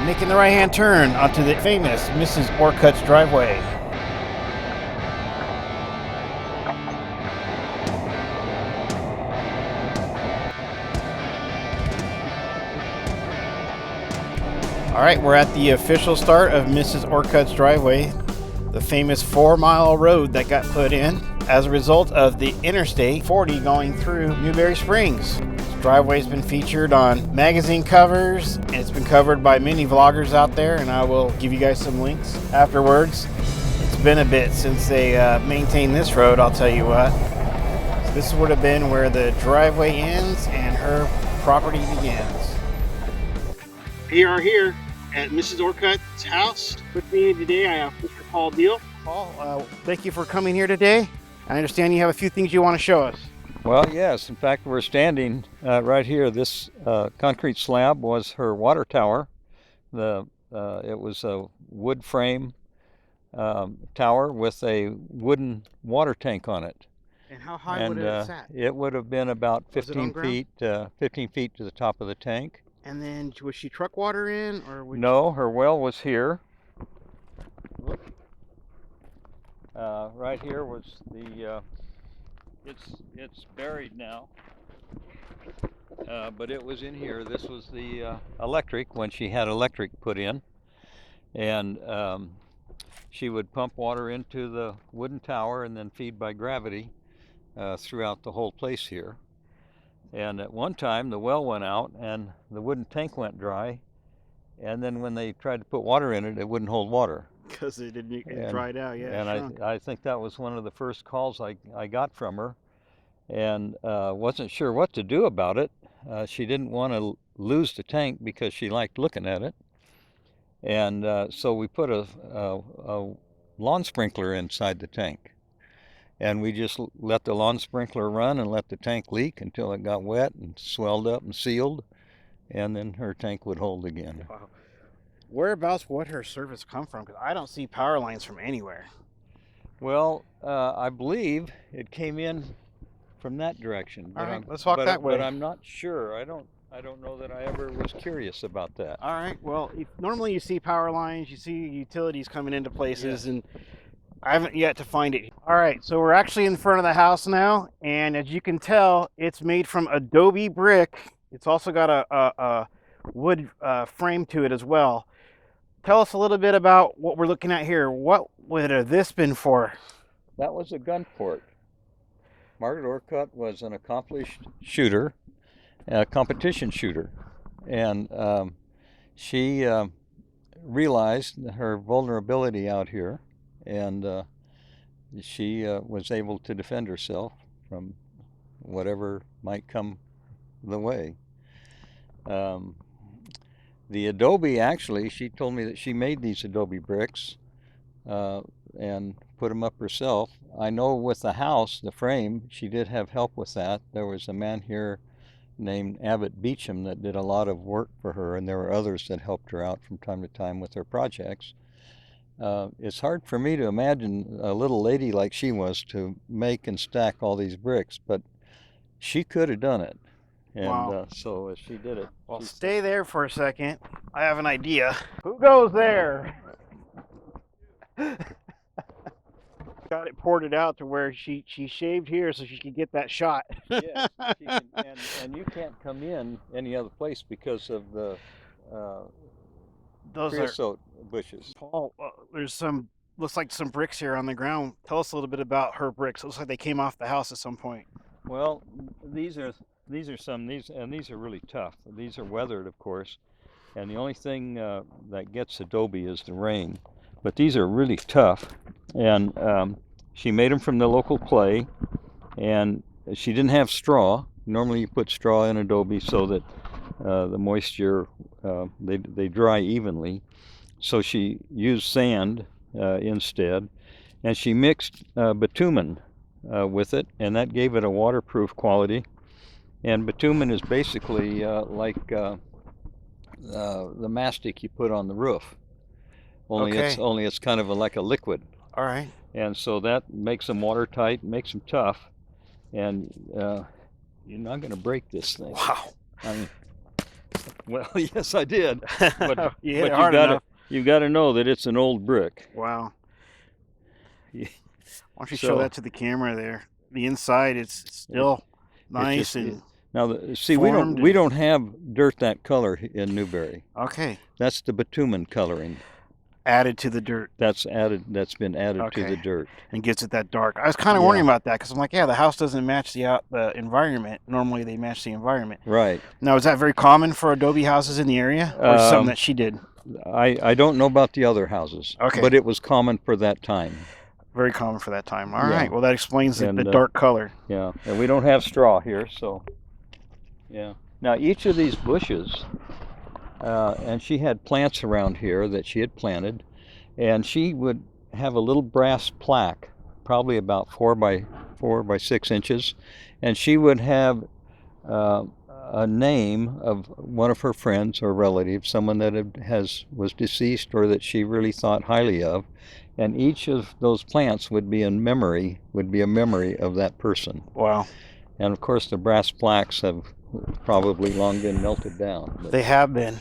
making the right-hand turn onto the famous Mrs. Orcutt's Driveway. All right, we're at the official start of Mrs. Orcutt's Driveway, the famous 4-mile road that got put in as a result of the Interstate 40 going through Newberry Springs. This driveway's been featured on magazine covers, and it's been covered by many vloggers out there, and I will give you guys some links afterwards. It's been a bit since they maintained this road, I'll tell you what. So this would have been where the driveway ends and her property begins. We are here at Mrs. Orcutt's house. With me today, I have Mr. Paul Deel. Paul, thank you for coming here today. I understand you have a few things you want to show us. Well, yes. In fact, we're standing right here. This concrete slab was her water tower. It was a wood frame tower with a wooden water tank on it. And how high would it have sat? It would have been about 15 feet to the top of the tank. And then was she truck water in, or no? Her well was here. Right here was the. It's buried now, but it was in here. This was the electric when she had electric put in, and she would pump water into the wooden tower and then feed by gravity throughout the whole place here. And at one time the well went out and the wooden tank went dry, and then when they tried to put water in it, it wouldn't hold water. Because it dried out, yeah. And I think that was one of the first calls I got from her, and wasn't sure what to do about it. She didn't want to lose the tank because she liked looking at it. And so we put a lawn sprinkler inside the tank. And we just let the lawn sprinkler run and let the tank leak until it got wet and swelled up and sealed, and then her tank would hold again. Wow. Whereabouts would her service come from? Because I don't see power lines from anywhere. Well, I believe it came in from that direction. All right, let's walk that way. But I'm not sure. I don't know that I ever was curious about that. All right. Well, normally you see power lines, you see utilities coming into places, and I haven't yet to find it. All right, so we're actually in front of the house now, and as you can tell, it's made from Adobe brick. It's also got a wood frame to it as well. Tell us a little bit about what we're looking at here. What would have this been for? That was a gun port. Margaret Orcutt was an accomplished shooter, a competition shooter, and she realized her vulnerability out here, and she was able to defend herself from whatever might come the way. The Adobe, actually, she told me that she made these Adobe bricks and put them up herself. I know with the house, the frame, she did have help with that. There was a man here named Abbott Beecham that did a lot of work for her, and there were others that helped her out from time to time with her projects. It's hard for me to imagine a little lady like she was to make and stack all these bricks, but she could have done it. And wow. So she did it. Well, stay there for a second. I have an idea. Who goes there? Got it ported out to where she shaved here so she could get that shot. Yes, she can, and you can't come in any other place because of the those creosote bushes. Paul, there's looks like some bricks here on the ground. Tell us a little bit about her bricks. It looks like they came off the house at some point. Well, these are really tough. These are weathered, of course, and the only thing that gets Adobe is the rain. But these are really tough, and she made them from the local clay, and she didn't have straw. Normally you put straw in Adobe so that the moisture, they dry evenly. So she used sand instead, and she mixed bitumen with it, and that gave it a waterproof quality. And bitumen is basically like the mastic you put on the roof, only it's kind of like a liquid. All right. And so that makes them watertight, makes them tough, and you're not going to break this thing. Wow. I mean, Well, yes, I did. But You hit it hard enough. you've got to know that it's an old brick. Wow. Yeah. Why don't you show that to the camera there? The inside, it's still nice and now. See, we don't have dirt that color in Newberry. Okay. That's the bitumen coloring. Added to the dirt. That's been added to the dirt. And gives it that dark. I was kind of wondering about that because I'm like, yeah, the house doesn't match the environment. Normally they match the environment. Right. Now, is that very common for adobe houses in the area, or something that she did? I don't know about the other houses. Okay. But it was common for that time. Very common for that time. All right. Well, that explains the dark color. Yeah. And we don't have straw here, so yeah. Now each of these bushes. And she had plants around here that she had planted, and she would have a little brass plaque, probably about 4 by 6 inches, and she would have a name of one of her friends or relatives, someone that was deceased or that she really thought highly of, and each of those plants would be a memory of that person. Wow. And of course the brass plaques have probably long been melted down. They have been.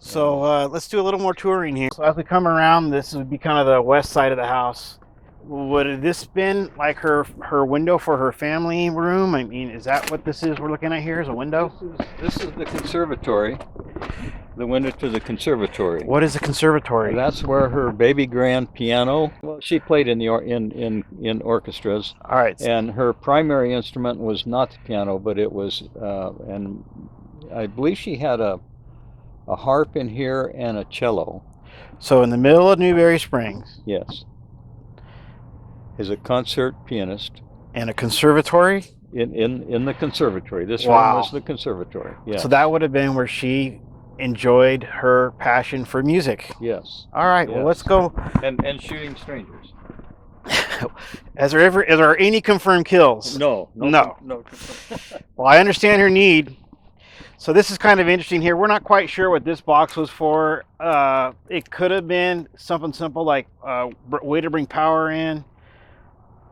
So let's do a little more touring here. So as we come around, this would be kind of the west side of the house. Would this been like her window for her family room? I mean, is that what this is we're looking at here, is a window? This is the conservatory. The window to the conservatory. What is a conservatory? That's where her baby grand piano. Well, she played in the in orchestras. All right. And her primary instrument was not the piano, but it was, and I believe she had a harp in here and a cello. So in the middle of Newberry Springs. Yes. Is a concert pianist. And a conservatory? In the conservatory. This room was the conservatory. Yes. So that would have been where she enjoyed her passion for music. Yes. All right. Yes. Well, let's go. And shooting strangers. Is there any confirmed kills? No. Well, I understand her need. So this is kind of interesting here. We're not quite sure what this box was for. It could have been something simple like a way to bring power in.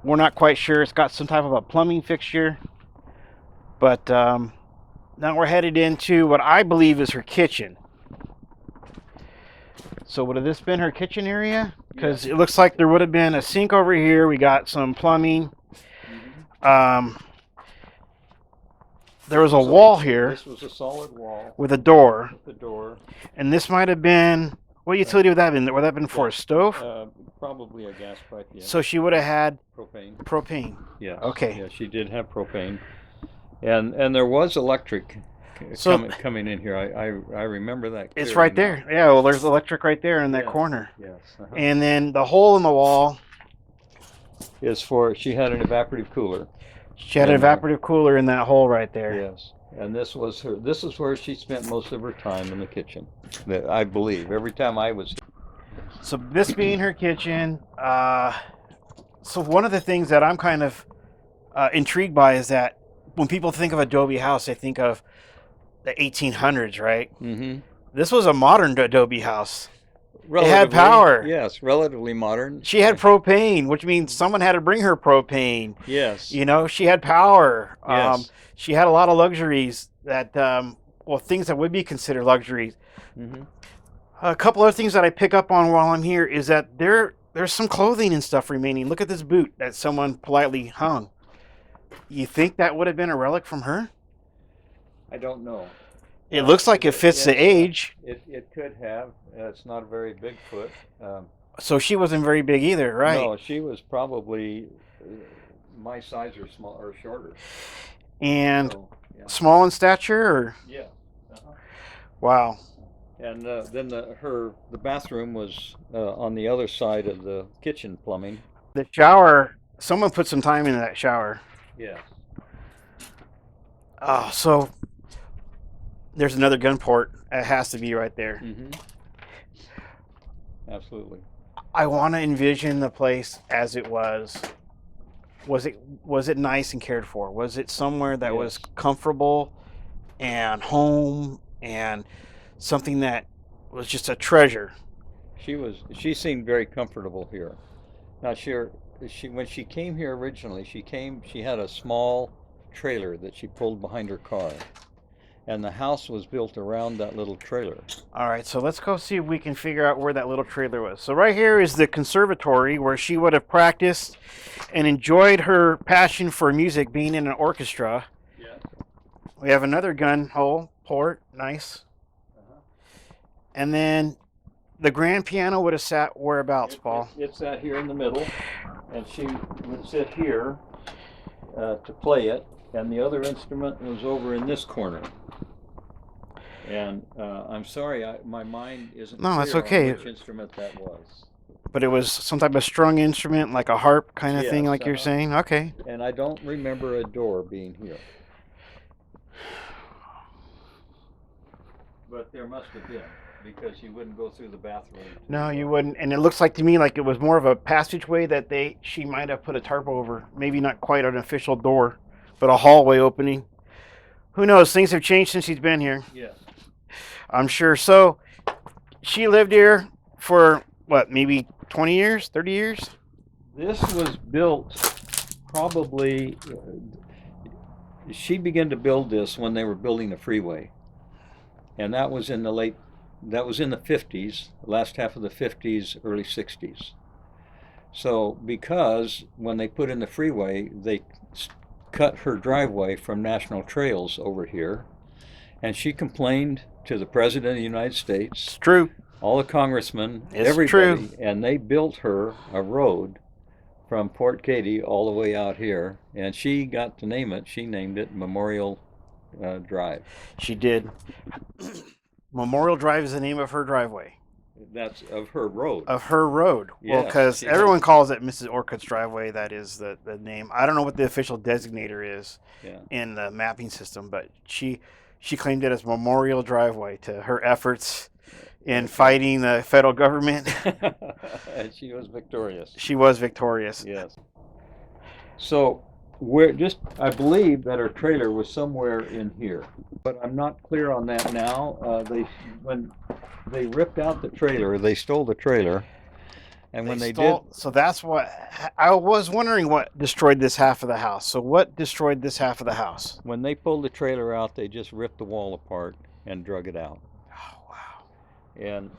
We're not quite sure. It's got some type of a plumbing fixture. But now we're headed into what I believe is her kitchen. So would have this been her kitchen area? Because it looks like there would have been a sink over here. We got some plumbing. There was a wall here. This was a solid wall. With a door. With a door. And this might have been, what utility would that have been? Would that have been for a stove? Probably a gas pipe, yeah. So she would have had propane. Yeah. Okay. Yeah, she did have propane. And there was electric coming in here. I remember that clearly. It's right there. Yeah, well, there's electric right there in that corner. Yes. And then the hole in the wall is for, she had an evaporative cooler. She had an evaporative cooler in that hole right there. Yes. And this is where she spent most of her time in the kitchen. I believe every time I was. So this being her kitchen, so one of the things that I'm kind of intrigued by is that when people think of adobe house, they think of the 1800s, right? Mm-hmm. This was a modern adobe house. It Relatively, had power. Yes, relatively modern. She had propane, which means someone had to bring her propane. Yes. You know, she had power. Yes. She had a lot of luxuries that, things that would be considered luxuries. Mm-hmm. A couple other things that I pick up on while I'm here is that there's some clothing and stuff remaining. Look at this boot that someone politely hung. You think that would have been a relic from her? I don't know. It looks like it fits the age. It could have. It's not a very big foot. So she wasn't very big either, right? No, she was probably my size or small or shorter. And small in stature, or? Yeah. Wow. And then the bathroom was on the other side of the kitchen plumbing. The shower. Someone put some time into that shower. Yeah. Oh, so there's another gun port. It has to be right there. Mm-hmm. Absolutely. I want to envision the place as it was. Was it nice and cared for? Was it somewhere that was comfortable and home and something that was just a treasure? She seemed very comfortable here. Not sure. When she came here originally, she had a small trailer that she pulled behind her car, And the house was built around that little trailer. All right, so let's go see if we can figure out where that little trailer was. So right here is the conservatory where she would have practiced and enjoyed her passion for music, being in an orchestra. Yeah. We have another gun hole port, nice. And then the grand piano would have sat whereabouts, Paul? It sat here in the middle, and she would sit here to play it, and the other instrument was over in this corner. And I'm sorry, my mind isn't No, that's clear okay. on which instrument that was. But it was some type of strung instrument, like a harp kind of Yes, thing, like you're saying? Okay. And I don't remember a door being here. But there must have been, because you wouldn't go through the bathroom. No, you wouldn't. And it looks like to me like it was more of a passageway that she might have put a tarp over. Maybe not quite an official door, but a hallway opening. Who knows? Things have changed since she's been here. Yes. I'm sure. So she lived here for what, maybe 20 years, 30 years? This was built probably, she began to build this when they were building the freeway. And that was in the 50s, last half of the 50s, early 60s. So because when they put in the freeway, they cut her driveway from national trails over here. And she complained to the President of the United States. It's true. All the congressmen, It's everybody, true. and they built her a road from Port Katy all the way out here, and she got to name it. She named it Memorial Drive. She did. Memorial Drive is the name of her driveway. That's of her road. Of her road. Well, Yes, because she everyone calls it Mrs. Orcutt's Driveway. That is the name. I don't know what the official designator is in the mapping system, but she claimed it as Memorial Driveway to her efforts in fighting the federal government. And she was victorious. She was victorious. Yes. So I believe that her trailer was somewhere in here, but I'm not clear on that now. When they ripped out the trailer, they stole the trailer, and when they did, so that's what I was wondering. What destroyed this half of the house? So what destroyed this half of the house? when they pulled the trailer out, they just ripped the wall apart and drug it out. Oh wow! And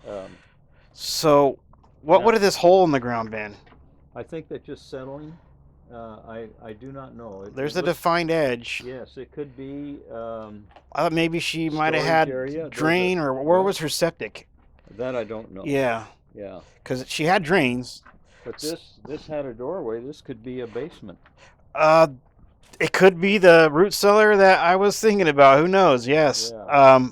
So what would have this hole in the ground been? I think that just settling. I do not know. There's a defined edge. Yes, it could be. I thought maybe she might have Storage had area. drain, or where was her septic? That I don't know. Yeah, Yeah. because she had drains. But this had a doorway. This could be a basement. It could be the root cellar that I was thinking about. Who knows? Yes. Yeah.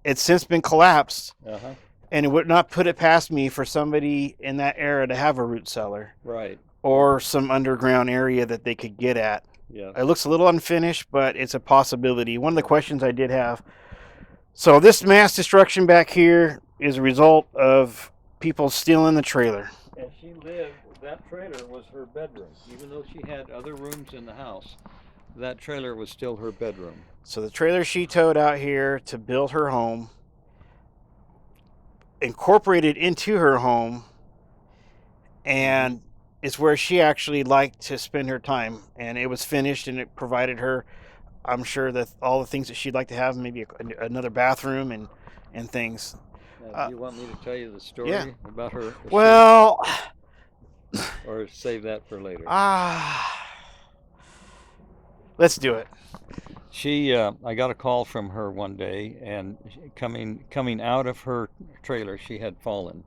It's since been collapsed, Uh-huh. and it would not put it past me for somebody in that era to have a root cellar Right. or some underground area that they could get at. Yeah. It looks a little unfinished, but it's a possibility. One of the questions I did have. So this mass destruction back here is a result of people stealing the trailer. And that trailer was her bedroom. Even though she had other rooms in the house, that trailer was still her bedroom. So the trailer she towed out here to build her home, incorporated into her home, and it's where she actually liked to spend her time. And it was finished, and it provided her, I'm sure, that all the things that she'd like to have, maybe another bathroom and things. Do you want me to tell you the story about her? Well, Or save that for later? Let's do it. I got a call from her one day, and coming out of her trailer, she had fallen,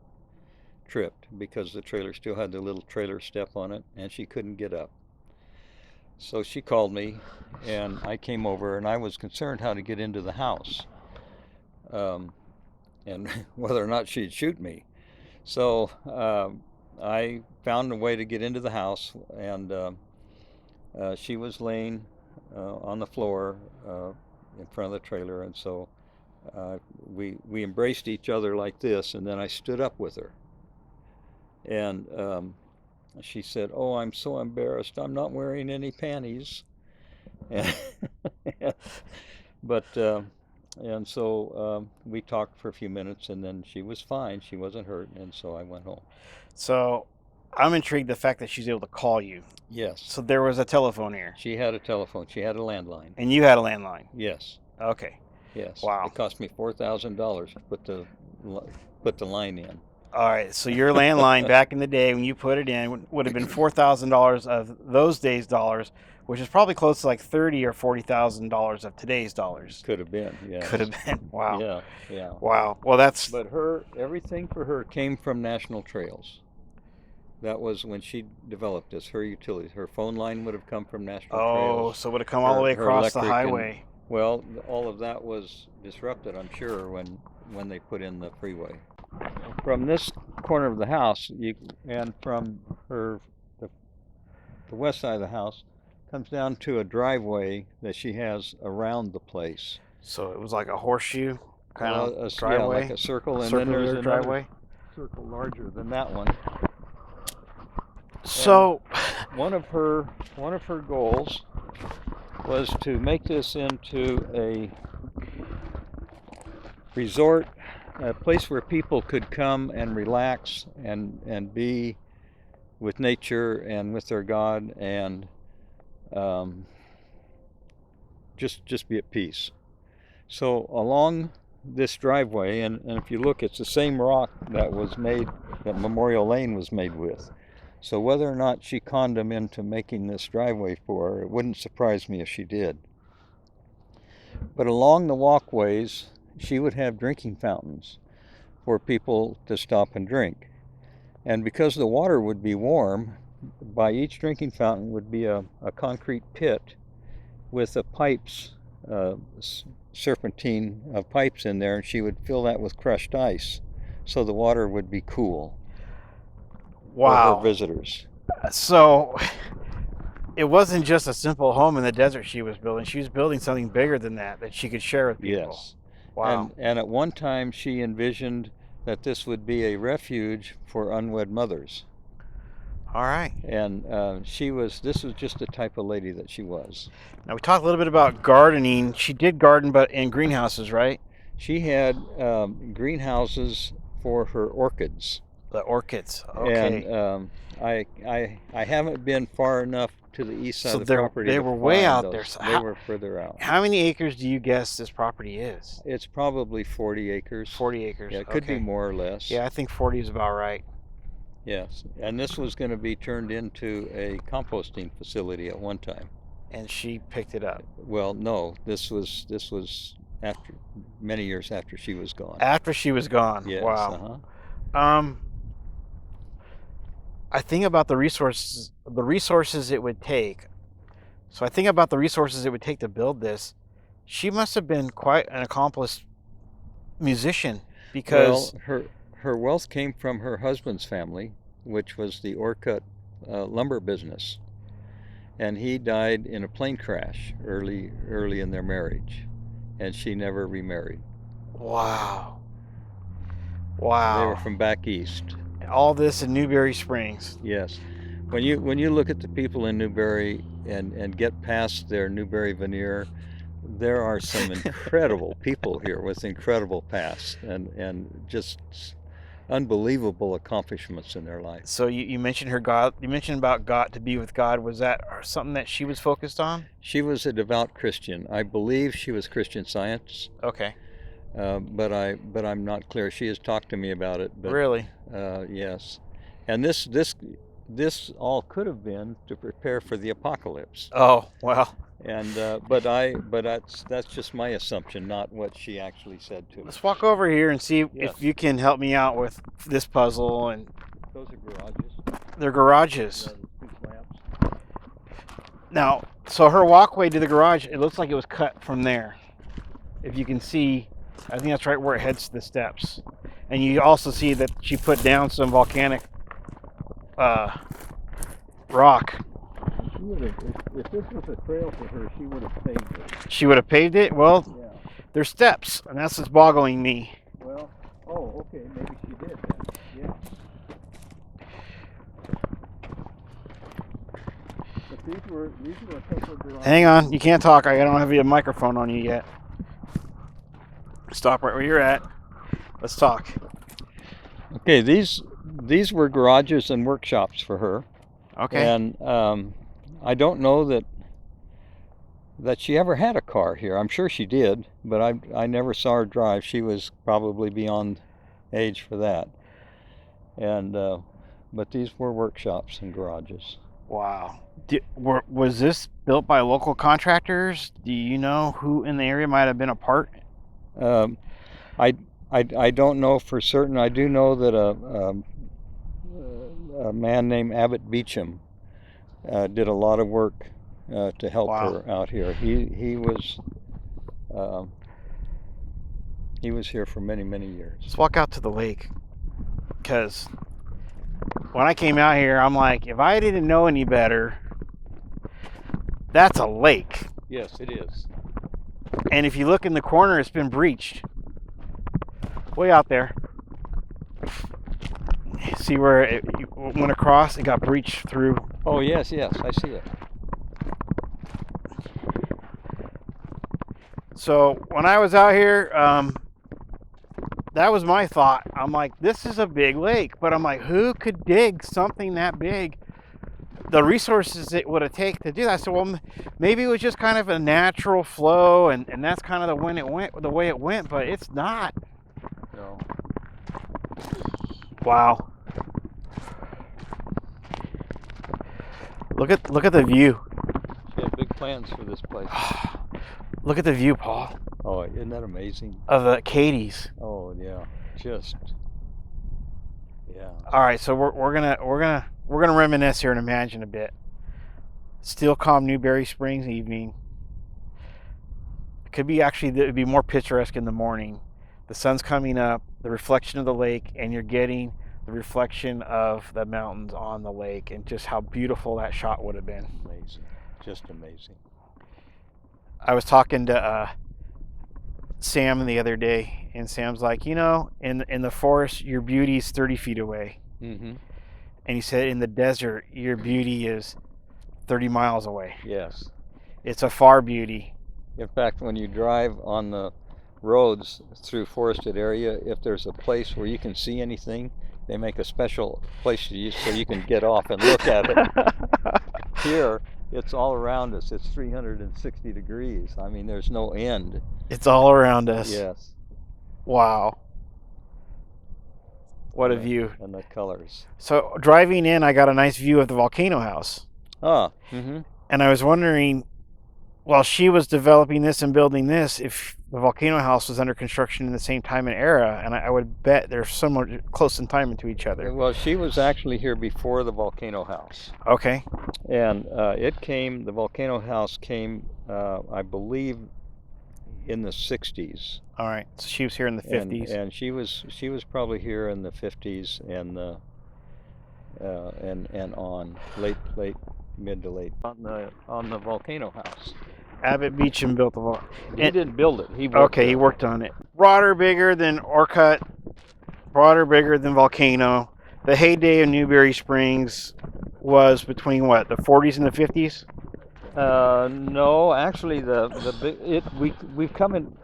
tripped, because the trailer still had the little trailer step on it, and she couldn't get up. So she called me, and I came over, and I was concerned how to get into the house, and whether or not she'd shoot me. So I found a way to get into the house, and she was laying on the floor in front of the trailer, and so we embraced each other like this, and then I stood up with her, and she said, "Oh, I'm so embarrassed. I'm not wearing any panties." And so we talked for a few minutes, and then she was fine. She wasn't hurt, and so I went home. So I'm intrigued the fact that she's able to call you. Yes. So there was a telephone here. She had a telephone. She had a landline. And you had a landline. Yes. Okay. Yes. Wow. It cost me $4,000 to put the line in. All right, so your landline back in the day when you put it in would have been $4,000 of those days dollars, which is probably close to like $30,000 or $40,000 of today's dollars. Could have been, yes. Could have been. Wow. Yeah, yeah. Wow. Well, that's. But everything for her came from National Trails. That was when she developed this. Her utilities, her phone line would have come from National Trails. Oh, so it would have come all the way Her across the electric highway. Well, all of that was disrupted, I'm sure, when they put in the freeway. From this corner of the house, and from the west side of the house, comes down to a driveway that she has around the place. So it was like a horseshoe kind of Yeah, driveway, like a circle, and circular then there's driveway. Circle larger than that one. So, and one of her goals was to make this into a resort, a place where people could come and relax and be with nature and with their God, and just be at peace. So along this driveway, and if you look, it's the same rock that Memorial Lane was made with. So whether or not she conned them into making this driveway for her, it wouldn't surprise me if she did. But along the walkways, she would have drinking fountains for people to stop and drink. And because the water would be warm, by each drinking fountain would be a concrete pit with the pipes, serpentine pipes in there, and she would fill that with crushed ice so the water would be cool. wow. For her visitors. So it wasn't just a simple home in the desert she was building. She was building something bigger than that she could share with people. Yes. Wow. And at one time she envisioned that this would be a refuge for unwed mothers. All right. And this was just the type of lady that she was. Now we talked a little bit about gardening. She did garden, but in greenhouses, right? She had greenhouses for her orchids. The orchids. Okay. And I haven't been far enough to the east side of the property. They were way out there. So they were further out. How many acres do you guess this property is? It's probably 40 acres. 40 acres. Yeah, it could be more or less. Yeah, I think 40 is about right. Yes, and this was going to be turned into a composting facility at one time. And she picked it up. Well, no, this was after many years after she was gone. After she was gone. Yes, wow. I think about the resources it would take. So I think about the resources it would take to build this. She must have been quite an accomplished musician, because her wealth came from her husband's family, which was the Orcutt lumber business, and he died in a plane crash early in their marriage, and she never remarried. Wow. They were from back east. All this in Newberry Springs. Yes. When you look at the people in Newberry and get past their Newberry veneer, there are some incredible people here with incredible pasts and just unbelievable accomplishments in their life. So you mentioned you mentioned about God, to be with God. Was that something that she was focused on? She was a devout Christian. I believe she was Christian Science. Okay. But I'm not clear. She has talked to me about it. But, really? Yes. And this all could have been to prepare for the apocalypse. Oh, well. And but that's just my assumption, not what she actually said to me. Let's walk over here and see if you can help me out with this puzzle. And those are garages. They're garages. Yeah, 2 slabs. Now, so her walkway to the garage, it looks like it was cut from there. If you can see, I think that's right where it heads to the steps. And you also see that she put down some volcanic rock. If this was a trail for her, she would have paved it. She would have paved it? Well, yeah. There's steps, and that's what's boggling me. Well, okay, maybe she did then. Yeah. But these were a couple of garages. Hang on, you can't talk. I don't have a microphone on you yet. Stop right where you're at. Let's talk. Okay, these were garages and workshops for her. Okay. And I don't know that that she ever had a car here. I'm sure she did, but I never saw her drive. She was probably beyond age for that. And but these were workshops and garages. Wow. Was this built by local contractors? Do you know who in the area might have been a part? Um, I don't know for certain. I do know that a man named Abbott Beecham did a lot of work to help Wow. her out here. He was here for many years. Let's walk out to the lake, because when I came out here, I'm like, if I didn't know any better, that's a lake. Yes, it is. And if you look in the corner, it's been breached. Way out there. See where it went across? It got breached through. Oh, yes, I see it. So when I was out here, that was my thought. I'm like, this is a big lake, but I'm like, who could dig something that big? The resources it would have taken to do that. So, well, maybe it was just kind of a natural flow, and that's kind of the way it went, but it's not. No. Wow. Look at the view. She had big plans for this place. Look at the view, Paul. Oh, isn't that amazing? Of the Cadies. Oh yeah, yeah. All right, so we're gonna reminisce here and imagine a bit. Still calm Newberry Springs evening. It could be actually, it would be more picturesque in the morning. The sun's coming up, the reflection of the lake, and you're getting the reflection of the mountains on the lake, and just how beautiful that shot would have been. Amazing, just amazing. I was talking to Sam the other day, and Sam's like, in the forest, your beauty's 30 feet away. Mm-hmm. And he said, in the desert, your beauty is 30 miles away. Yes. It's a far beauty. In fact, when you drive on the roads through forested area, if there's a place where you can see anything, they make a special place so you can get off and look at it. Here, it's all around us. It's 360 degrees. I mean, there's no end. It's all around us. Yes. Wow. What a view. And the colors. So driving in, I got a nice view of the volcano house. Ah. Mm-hmm. And I was wondering, while she was developing this and building this, if the volcano house was under construction in the same time and era, and I would bet they're somewhat close in time to each other. Well, she was actually here before the volcano house. Okay. And the volcano house came, I believe, in the 60s. All right. So she was here in the 50s. And she was probably here in the 50s and on mid to late on the volcano house. Abbott Beecham built the volcano. He didn't build it. He worked on it. Broader, bigger than Orcutt. Broader, bigger than Volcano. The heyday of Newberry Springs was between what, the 40s and the 50s? No, actually, we've come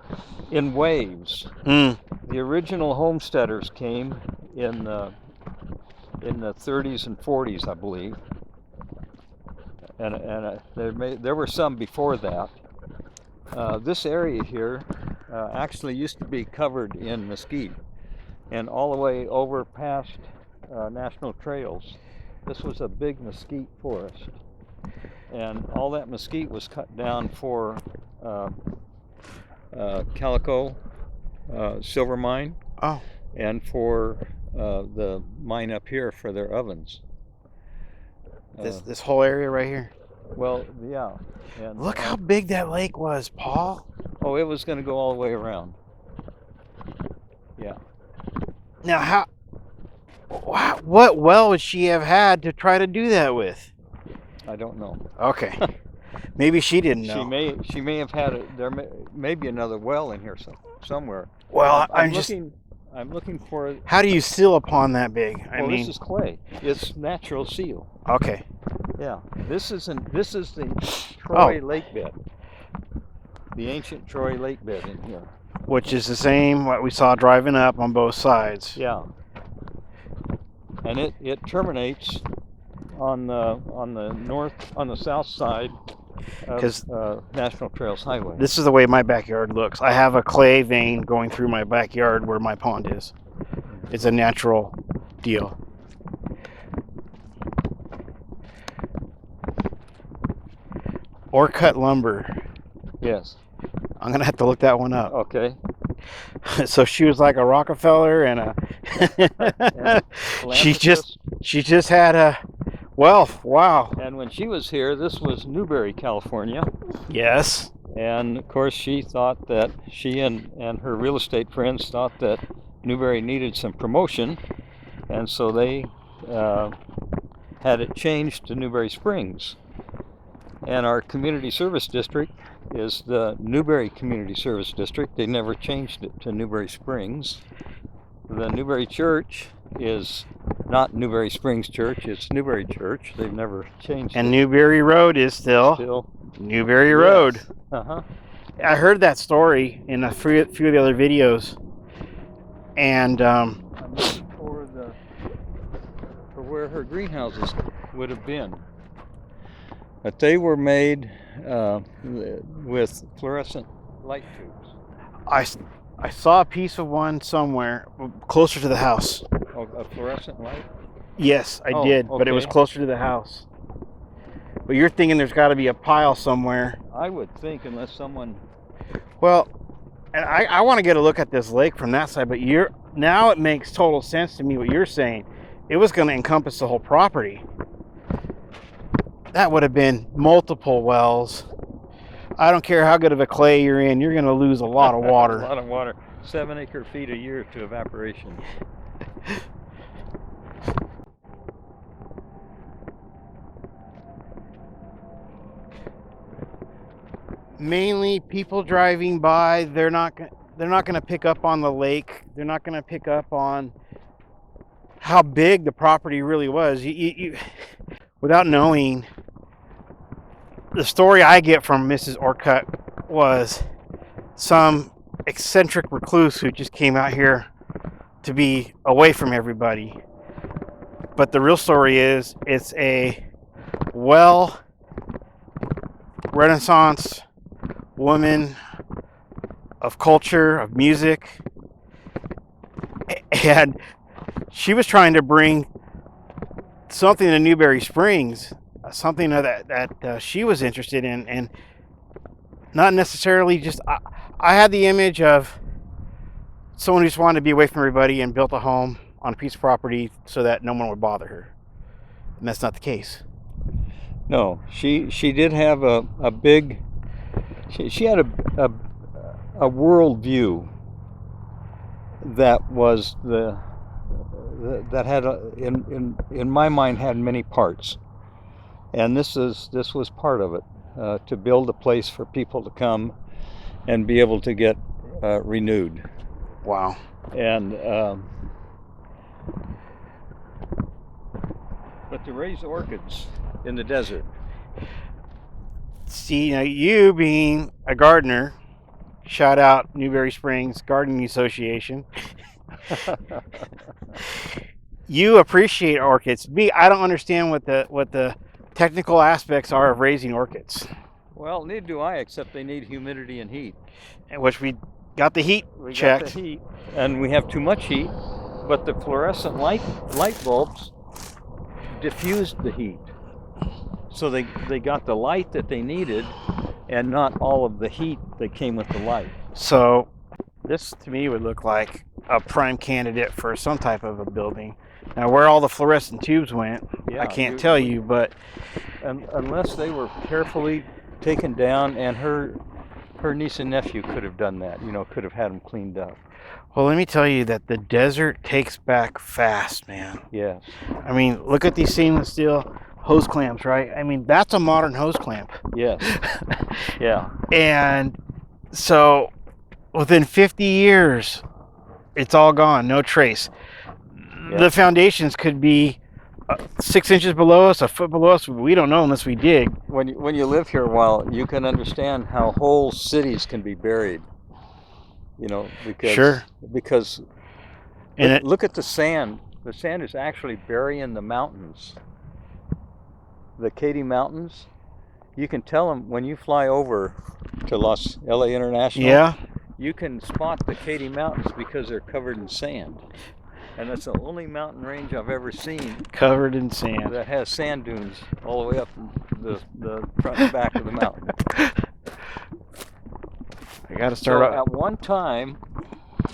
in waves. Mm. The original homesteaders came in the 30s and 40s, I believe, and there were some before that. This area here actually used to be covered in mesquite, and all the way over past national trails, this was a big mesquite forest. And all that mesquite was cut down for calico, silver mine, and for the mine up here for their ovens. This whole area right here. Well, yeah. And look how big that lake was, Paul. Oh, it was going to go all the way around. Yeah. Now, what well would she have had to try to do that with? I don't know. Okay. Maybe she didn't know. She may have had it. There may be another well in here somewhere. Well, I'm looking for. How do you seal a pond that big? This is clay. It's natural seal. Okay. Yeah. This is the Troy lake bed. The ancient Troy lake bed in here. Which is the same what we saw driving up on both sides. Yeah. And it terminates on the south side because National Trails Highway. this is the way my backyard looks. I have a clay vein going through my backyard where my pond is. It's a natural deal. Orcutt lumber. Yes. I'm gonna have to look that one up. Okay. So she was like a Rockefeller and a. she just had a wealth. Wow. And when she was here, this was Newberry, California. Yes. And of course, she thought that she and her real estate friends thought that Newberry needed some promotion, and so they had it changed to Newberry Springs. And our community service district is the Newberry Community Service District. They never changed it to Newberry Springs. The Newberry Church is not Newberry Springs Church, it's Newberry Church. They've never changed And it. Newberry Road is still Newberry Road. Uh-huh. I heard that story in a few of the other videos. And I'm looking for where her greenhouses would have been. But they were made with fluorescent light tubes. I saw a piece of one somewhere closer to the house. Oh, a fluorescent light? Yes, I did, but it was okay. closer to the house. But you're thinking there's got to be a pile somewhere. I would think, unless someone... Well, and I want to get a look at this lake from that side, but now it makes total sense to me what you're saying. It was going to encompass the whole property. That would have been multiple wells. I don't care how good of a clay you're in, you're going to lose a lot of water. A lot of water. 7 acre feet a year to evaporation. Mainly people driving by, they're not going to pick up on the lake. They're not going to pick up on how big the property really was. You without knowing, the story I get from Mrs. Orcutt was some eccentric recluse who just came out here to be away from everybody. But the real story is, it's a Renaissance woman of culture, of music, and she was trying to bring something to Newberry Springs, something that she was interested in, and not necessarily just. I had the image of someone who just wanted to be away from everybody and built a home on a piece of property so that no one would bother her, and that's not the case. No, she did have a big. She had a world view that was that had in my mind had many parts, and this was part of it, to build a place for people to come and be able to get renewed. Wow. And but to raise orchids in the desert. See, now you being a gardener, shout out Newberry Springs Gardening Association. You appreciate orchids. Me, I don't understand what the technical aspects are of raising orchids. Well, neither do I, except they need humidity and heat. Which we got the heat checked. Got the heat, and we have too much heat, but the fluorescent light bulbs diffused the heat. So they got the light that they needed, and not all of the heat that came with the light. So this to me would look like a prime candidate for some type of a building. Now where all the fluorescent tubes went, I can't tell you, but unless they were carefully taken down, and her niece and nephew could have done that, could have had them cleaned up. Well, let me tell you that the desert takes back fast, man. Yes. I mean, look at these stainless steel hose clamps, right? I mean, that's a modern hose clamp. Yes. Yeah. And so within 50 years, it's all gone, no trace. Yeah. The foundations could be 6 inches below us, a foot below us. We don't know unless we dig. When you live here a while, you can understand how whole cities can be buried. Because look at the sand. The sand is actually burying the mountains. The Katy Mountains, You can tell them when you fly over to LA International. Yeah. You can spot the Katy Mountains because they're covered in sand. And that's the only mountain range I've ever seen Covered in sand. that has sand dunes all the way up the front and back of the mountain. I got to start So off.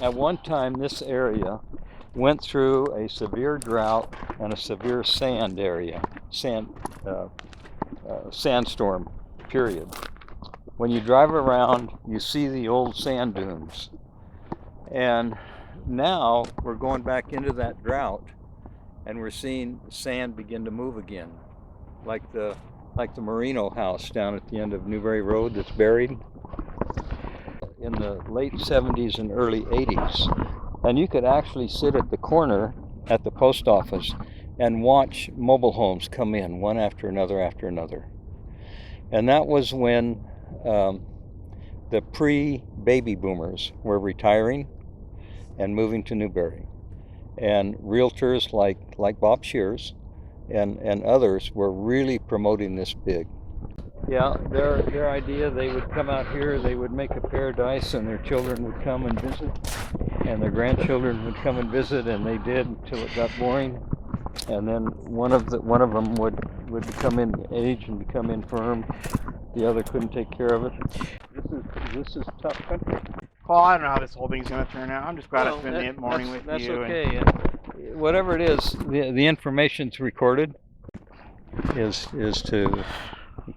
at one time, this area went through a severe drought and a severe sandstorm period. When you drive around, you see the old sand dunes. And now we're going back into that drought, and we're seeing sand begin to move again, like the Merino house down at the end of Newberry Road that's buried in the late 70s and early 80s. And you could actually sit at the corner at the post office and watch mobile homes come in one after another after another. And that was when the pre-baby boomers were retiring and moving to Newberry. And realtors like Bob Shears and others were really promoting this big. Yeah, their idea, they would come out here, they would make a paradise, and their children would come and visit, and their grandchildren would come and visit, and they did until it got boring. And then one of them would become in age and become infirm. The other couldn't take care of it. This is tough country. Paul, I don't know how this whole thing's going to turn out. I'm just glad I spent the morning with that's you. That's okay. Whatever it is, the information's recorded is to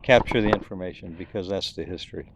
capture the information, because that's the history.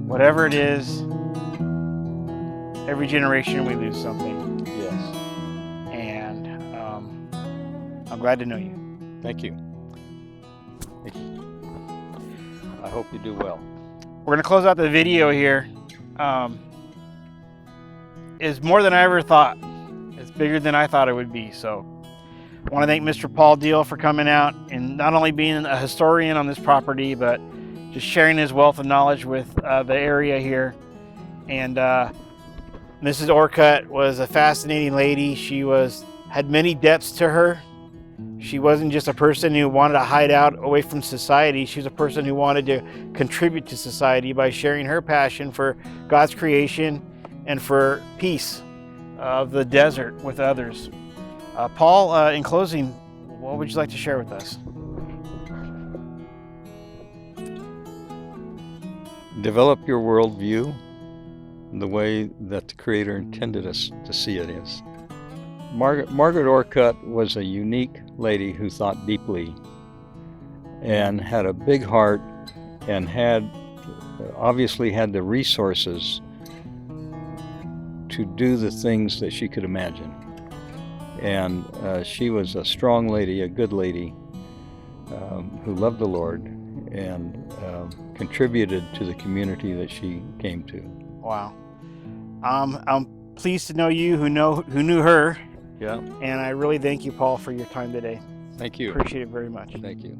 Whatever it is, every generation we lose something. Yes. And I'm glad to know you. Thank you. I hope you do well. We're going to close out the video here is more than I ever thought. It's bigger than I thought it would be. So I want to thank Mr. Paul Deel for coming out and not only being a historian on this property, but just sharing his wealth of knowledge with the area here. And Mrs. Orcutt was a fascinating lady. She had many depths to her. She wasn't just a person who wanted to hide out away from society. She was a person who wanted to contribute to society by sharing her passion for God's creation and for peace of the desert with others. Paul, in closing, what would you like to share with us? Develop your worldview the way that the Creator intended us to see it is. Margaret Orcutt was a unique lady who thought deeply and had a big heart and obviously had the resources to do the things that she could imagine. And she was a strong lady, a good lady, who loved the Lord and contributed to the community that she came to. Wow. I'm pleased to know you who knew her. Yeah. And I really thank you, Paul, for your time today. Thank you. Appreciate it very much. Thank you.